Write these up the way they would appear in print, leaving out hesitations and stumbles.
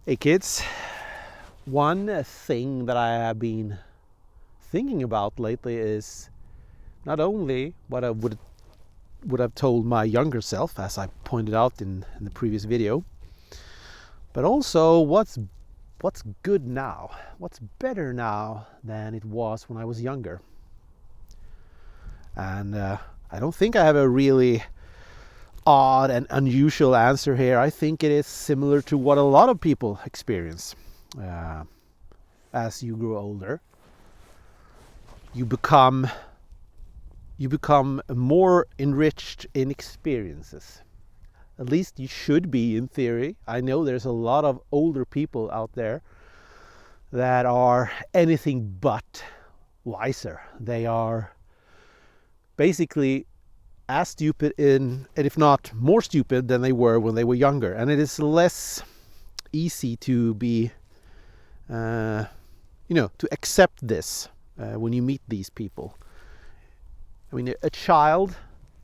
Hey kids, one thing that I have been thinking about lately is not only what I would have told my younger self, as I pointed out in the previous video, but also what's good now, what's better now than it was when I was younger. And I don't think I have a really odd and unusual answer here. I think it is similar to what a lot of people experience. As you grow older, you become more enriched in experiences. At least you should be, in theory. I know there's a lot of older people out there that are anything but wiser. They are basically as stupid and if not more stupid than they were when they were younger, and it is less easy to be to accept this when you meet these people. I mean, a child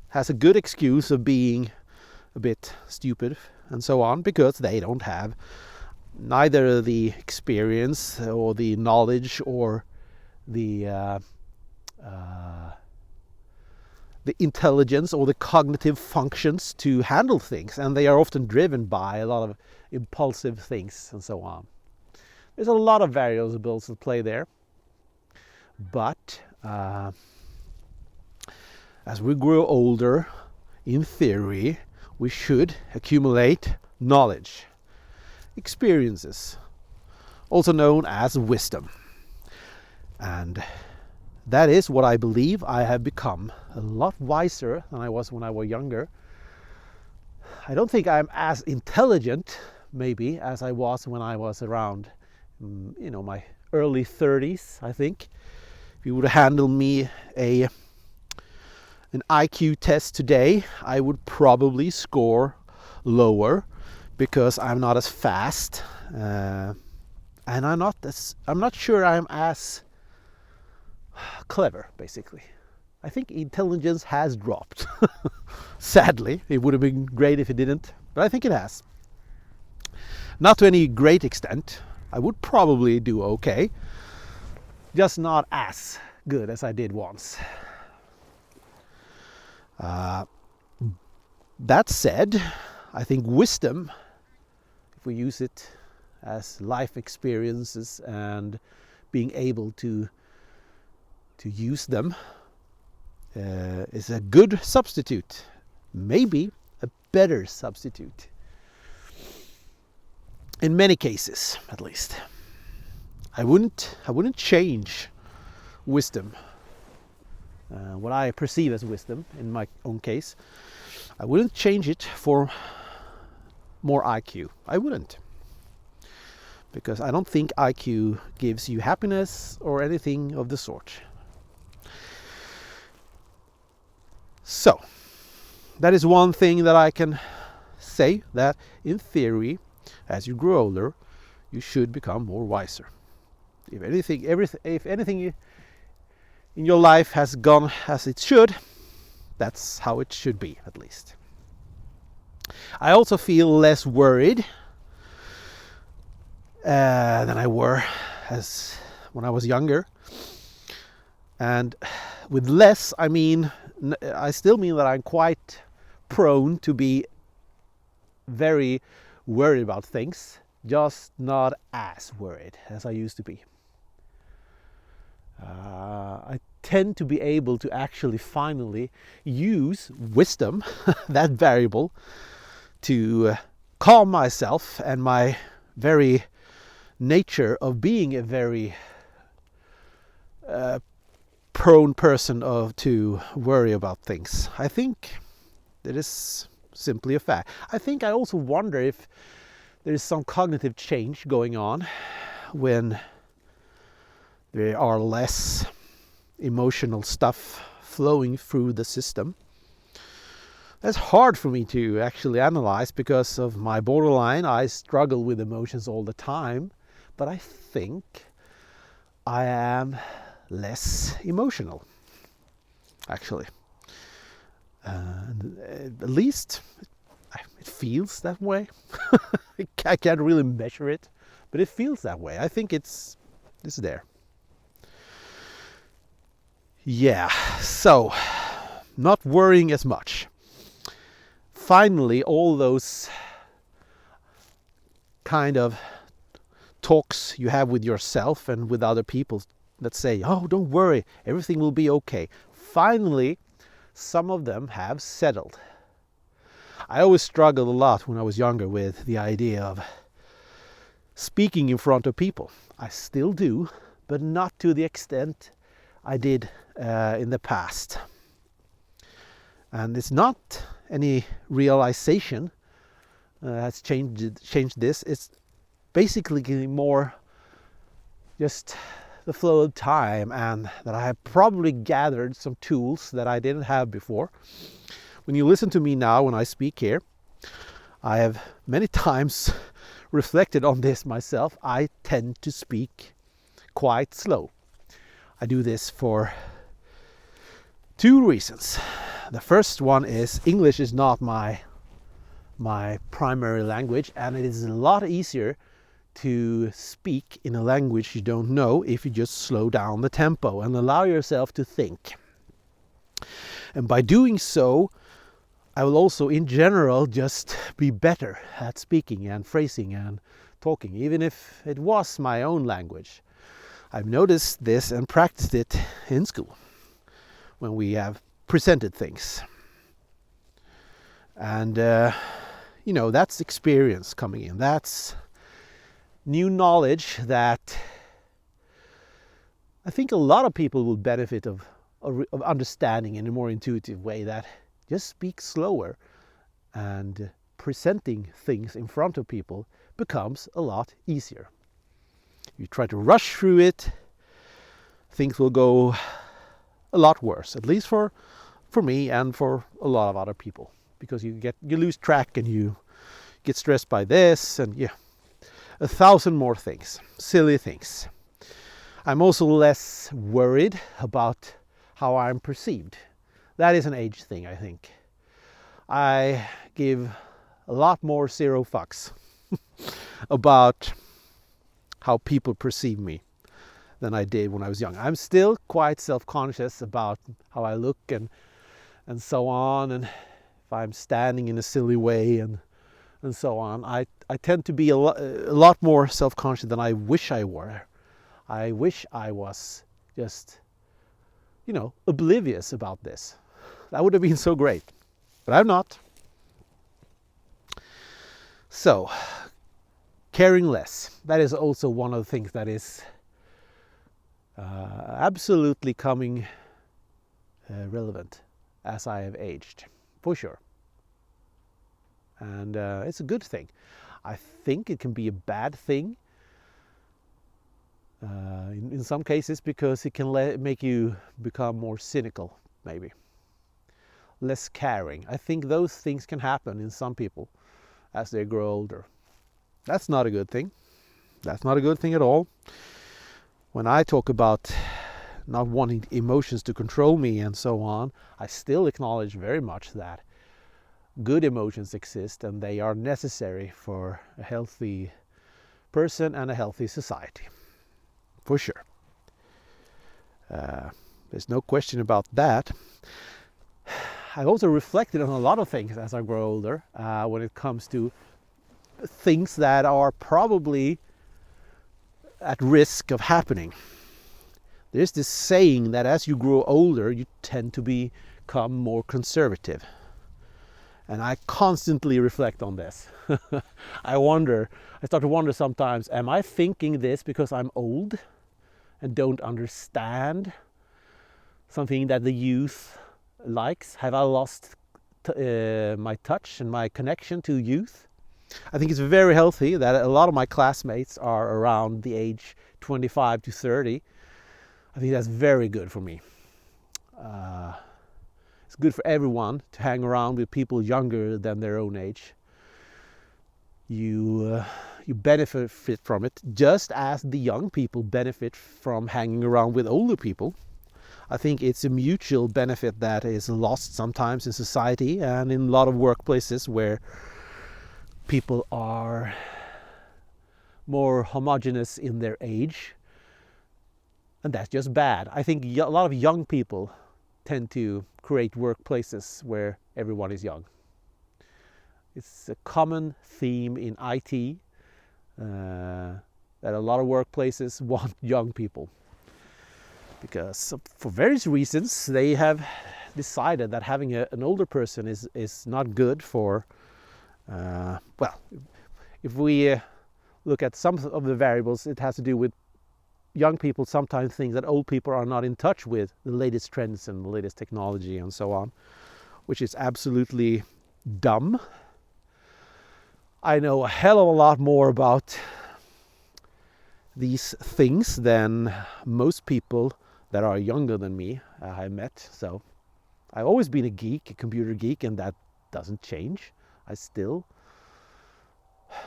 has a good excuse of being a bit stupid and so on because they don't have neither the experience or the knowledge or the intelligence or the cognitive functions to handle things, and they are often driven by a lot of impulsive things and so on. There's a lot of variables at play there, but as we grow older, in theory, we should accumulate knowledge, experiences, also known as wisdom. And that is what I believe I have become, a lot wiser than I was when I was younger. I don't think I'm as intelligent, maybe, as I was when I was around, my early 30s, I think. If you would handle me an IQ test today, I would probably score lower because I'm not as fast, and I'm not sure I'm as clever, basically. I think intelligence has dropped. Sadly, it would have been great if it didn't, but I think it has. Not to any great extent. I would probably do okay, just not as good as I did once. That said, I think wisdom, if we use it as life experiences and being able to use them, is a good substitute, maybe a better substitute. In many cases, at least. I wouldn't change wisdom, what I perceive as wisdom in my own case. I wouldn't change it for more IQ. I wouldn't. Because I don't think IQ gives you happiness or anything of the sort. So, that is one thing that I can say, that in theory, as you grow older, you should become more wiser. If anything in your life has gone as it should, that's how it should be, at least. I also feel less worried than I were when I was younger. And with less, I still mean that I'm quite prone to be very worried about things, just not as worried as I used to be. I tend to be able to actually finally use wisdom, that variable, to calm myself and my very nature of being a very prone person to worry about things. I think that is simply a fact. I think I also wonder if there is some cognitive change going on when there are less emotional stuff flowing through the system. That's hard for me to actually analyze because of my borderline. I struggle with emotions all the time, but I think I am less emotional, actually. At least it feels that way. I can't really measure it, but it feels that way. I think it's there. Yeah, so not worrying as much. Finally, all those kind of talks you have with yourself and with other people that say, oh, don't worry, everything will be okay. Finally, some of them have settled. I always struggled a lot when I was younger with the idea of speaking in front of people. I still do, but not to the extent I did in the past. And it's not any realization has changed this. It's basically more just the flow of time, and that I have probably gathered some tools that I didn't have before. When you listen to me now when I speak here, I have many times reflected on this myself. I tend to speak quite slow. I do this for two reasons. The first one is English is not my primary language, and it is a lot easier to speak in a language you don't know if you just slow down the tempo and allow yourself to think. And by doing so, I will also in general just be better at speaking and phrasing and talking, even if it was my own language. I've noticed this and practiced it in school when we have presented things. And that's experience coming in. That's new knowledge that I think a lot of people will benefit of understanding in a more intuitive way, that just speak slower and presenting things in front of people becomes a lot easier. You try to rush through it, things will go a lot worse, at least for me and for a lot of other people, because you lose track and you get stressed by this and 1,000 more things, silly things. I'm also less worried about how I'm perceived. That is an age thing, I think. I give a lot more zero fucks about how people perceive me than I did when I was young. I'm still quite self-conscious about how I look and so on, and if I'm standing in a silly way and so on. I tend to be a lot more self-conscious than I wish I were. I wish I was just, oblivious about this. That would have been so great, but I'm not. So, caring less. That is also one of the things that is absolutely coming relevant as I have aged, for sure. And it's a good thing. I think it can be a bad thing in some cases, because it can make you become more cynical, maybe. Less caring. I think those things can happen in some people as they grow older. That's not a good thing. That's not a good thing at all. When I talk about not wanting emotions to control me and so on, I still acknowledge very much that good emotions exist and they are necessary for a healthy person and a healthy society, for sure. There's no question about that. I also reflected on a lot of things as I grow older when it comes to things that are probably at risk of happening. There's this saying that as you grow older, you tend to become more conservative. And I constantly reflect on this. I start to wonder sometimes, am I thinking this because I'm old and don't understand something that the youth likes? Have I lost my touch and my connection to youth? I think it's very healthy that a lot of my classmates are around the age 25 to 30. I think that's very good for me. It's good for everyone to hang around with people younger than their own age. You benefit from it just as the young people benefit from hanging around with older people. I think it's a mutual benefit that is lost sometimes in society and in a lot of workplaces where people are more homogeneous in their age, and that's just bad. I think a lot of young people tend to create workplaces where everyone is young. It's a common theme in IT that a lot of workplaces want young people, because for various reasons they have decided that having an older person is not good for, well, if we look at some of the variables, it has to do with young people sometimes think that old people are not in touch with the latest trends and the latest technology and so on, which is absolutely dumb. I know a hell of a lot more about these things than most people that are younger than me I met. So I've always been a geek, a computer geek, and that doesn't change. I still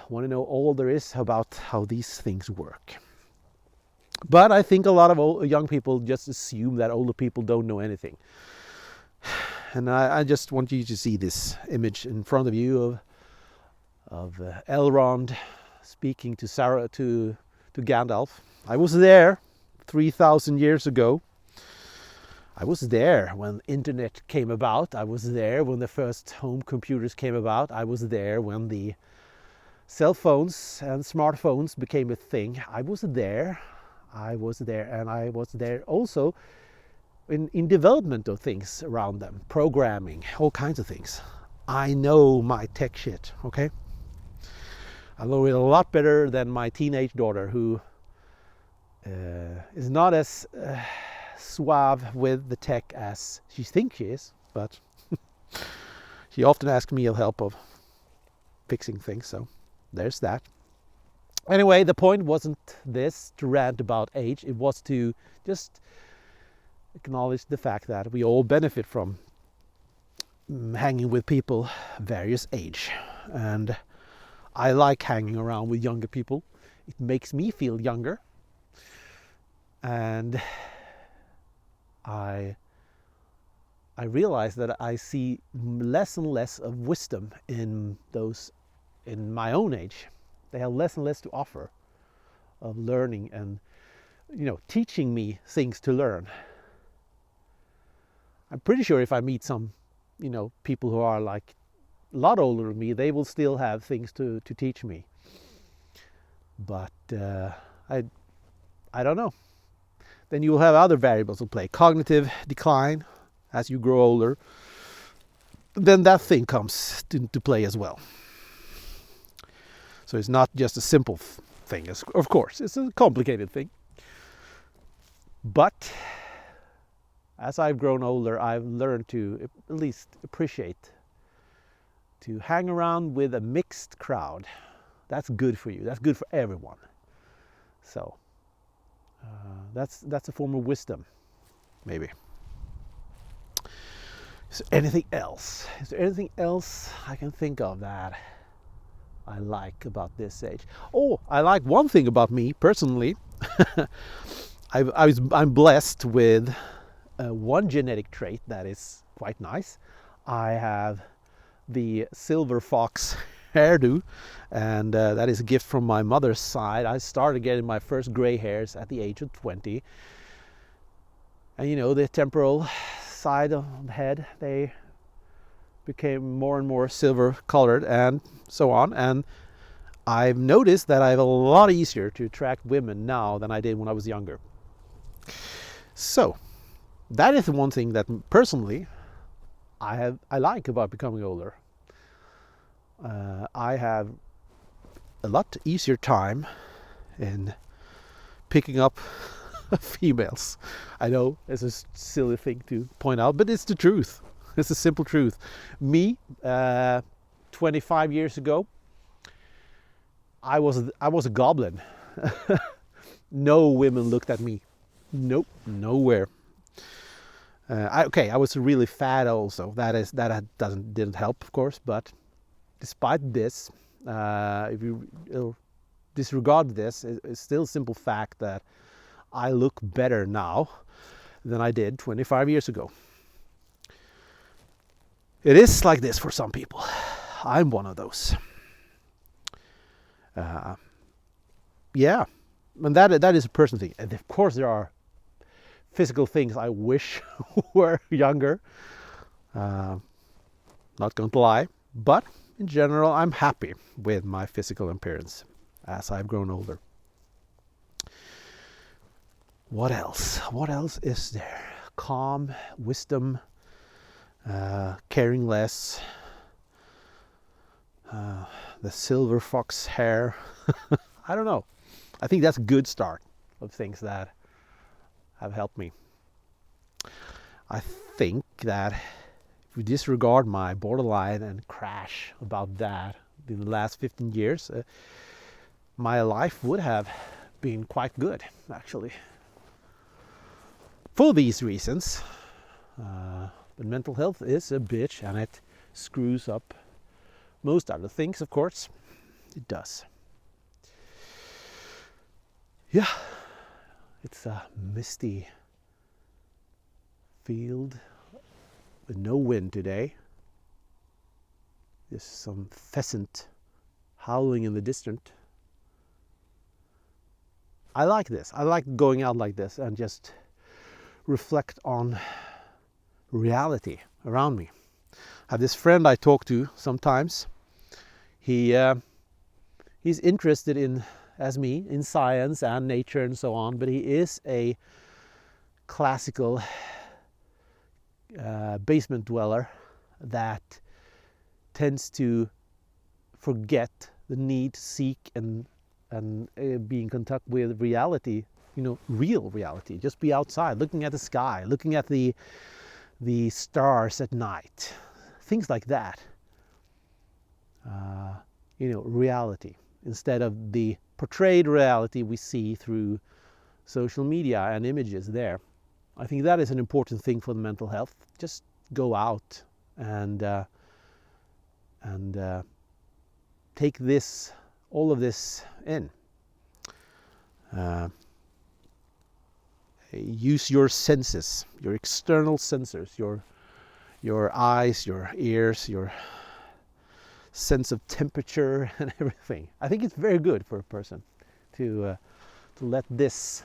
want to know all there is about how these things work. But I think a lot of young people just assume that older people don't know anything. And I just want you to see this image in front of you of Elrond speaking to Gandalf. I was there 3,000 years ago. I was there when internet came about. I was there when the first home computers came about. I was there when the cell phones and smartphones became a thing. I was there, and I was there also in development of things around them, programming, all kinds of things. I know my tech shit, okay? I know it a lot better than my teenage daughter, who is not as suave with the tech as she thinks she is, but she often asks me help of fixing things, so there's that. Anyway, the point wasn't this to rant about age, it was to just acknowledge the fact that we all benefit from hanging with people various age, and I like hanging around with younger people. It makes me feel younger, and I realize that I see less and less of wisdom in those in my own age. They have less and less to offer of learning and, teaching me things to learn. I'm pretty sure if I meet some, people who are like a lot older than me, they will still have things to teach me. But I don't know. Then you will have other variables to play. Cognitive decline as you grow older. Then that thing comes to play as well. So it's not just a simple thing. Of course, it's a complicated thing. But as I've grown older, I've learned to at least appreciate, to hang around with a mixed crowd. That's good for you. That's good for everyone. So that's a form of wisdom, maybe. Is there anything else? Is there anything else I can think of that I like about this age? Oh, I like one thing about me personally. I'm blessed with one genetic trait that is quite nice. I have the silver fox hairdo, and that is a gift from my mother's side. I started getting my first gray hairs at the age of 20, and the temporal side of the head, they became more and more silver colored and so on, and I've noticed that I have a lot easier to attract women now than I did when I was younger. So that is one thing that personally I like about becoming older. I have a lot easier time in picking up females. I know it's a silly thing to point out, but it's the truth. It's a simple truth. Me, 25 years ago, I was a goblin. No women looked at me. Nope, nowhere. I was really fat also. That didn't help, of course. But despite this, if you disregard this, it's still a simple fact that I look better now than I did 25 years ago. It is like this for some people. I'm one of those. Yeah, and that is a personal thing. And of course, there are physical things I wish were younger. Not going to lie, but in general, I'm happy with my physical appearance as I've grown older. What else? What else is there? Calm, wisdom, caring less, the silver fox hair. I don't know. I think that's a good start of things that have helped me. I think that if we disregard my borderline and crash about that in the last 15 years, my life would have been quite good, actually. For these reasons, but mental health is a bitch, and it screws up most other things, of course. It does. Yeah, it's a misty field with no wind today. There's some pheasant howling in the distance. I like this. I like going out like this and just reflect on reality around me. I have this friend I talk to sometimes. He's interested in, as me, in science and nature and so on, but he is a classical basement dweller that tends to forget the need to seek and be in contact with reality, real reality. Just be outside, looking at the sky, looking at the stars at night, things like that. Reality instead of the portrayed reality we see through social media and images there. I think that is an important thing for the mental health. Just go out and take all of this in. Use your senses, your external sensors, your eyes, your ears, your sense of temperature and everything. I think it's very good for a person to let this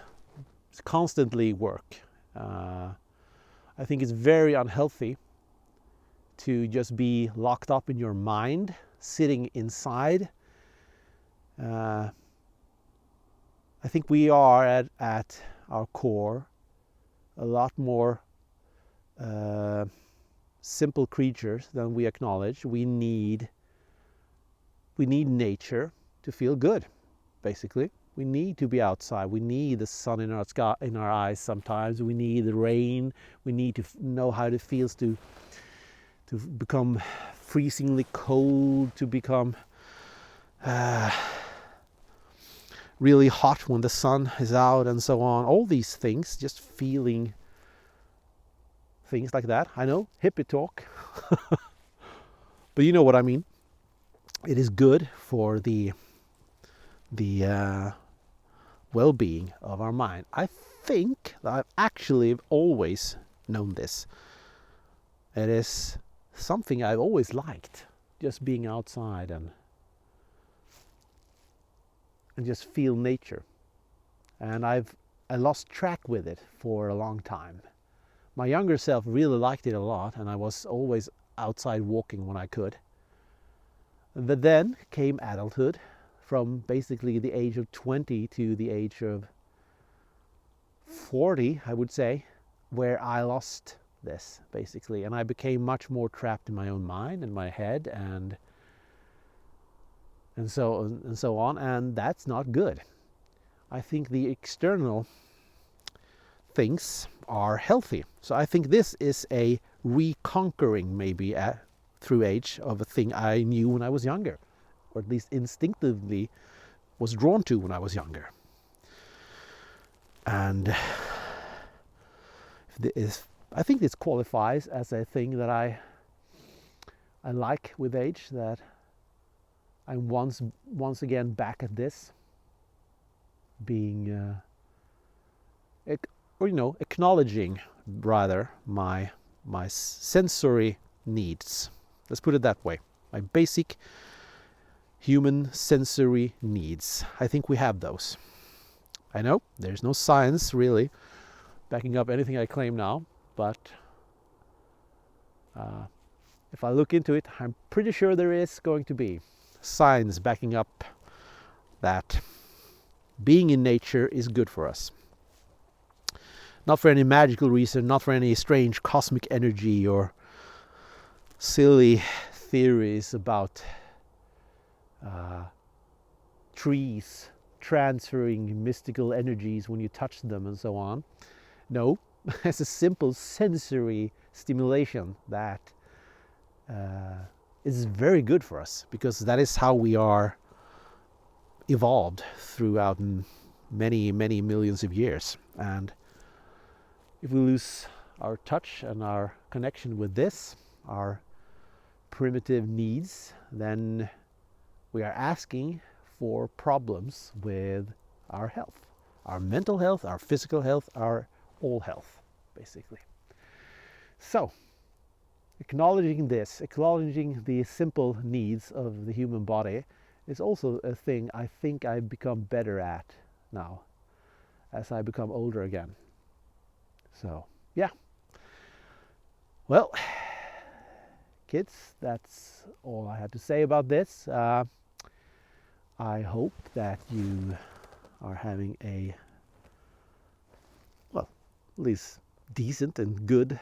constantly work. I think it's very unhealthy to just be locked up in your mind, sitting inside. I think we are at our core a lot more simple creatures than we acknowledge. We need nature to feel good, basically. We need to be outside. We need the sun in our sky, in our eyes sometimes. We need the rain. We need to know how it feels to become freezingly cold, to become really hot when the sun is out and so on. All these things, just feeling things like that. I know, hippie talk. But you know what I mean. It is good for the well-being of our mind. I think that I've actually always known this. It is something I've always liked, just being outside and just feel nature. And I lost track with it for a long time. My younger self really liked it a lot, and I was always outside walking when I could. But then came adulthood, from basically the age of 20 to the age of 40, I would say, where I lost this, basically. And I became much more trapped in my own mind and my head and so on. And that's not good. I think the external things are healthy. So I think this is a reconquering, maybe, through age, of a thing I knew when I was younger, or at least instinctively was drawn to when I was younger. And I think this qualifies as a thing that I like with age, that I'm once again back at this, being acknowledging rather my sensory needs. Let's put it that way. My basic human sensory needs. I think we have those. I know there's no science really backing up anything I claim now, but if I look into it, I'm pretty sure there is going to be science backing up that being in nature is good for us. Not for any magical reason, not for any strange cosmic energy or silly theories about trees transferring mystical energies when you touch them and so on. No, it's a simple sensory stimulation that is very good for us, because that is how we are evolved throughout many millions of years. And if we lose our touch and our connection with this, our primitive needs, then we are asking for problems with our health, our mental health, our physical health, our all health, basically. So, acknowledging this, acknowledging the simple needs of the human body, is also a thing I think I've become better at now as I become older again. So, yeah. Well, kids, that's all I had to say about this. I hope that you are having a, well, at least decent and good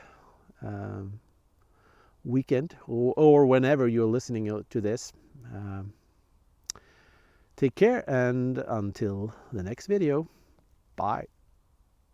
weekend, or whenever you're listening to this. Take care, and until the next video, bye.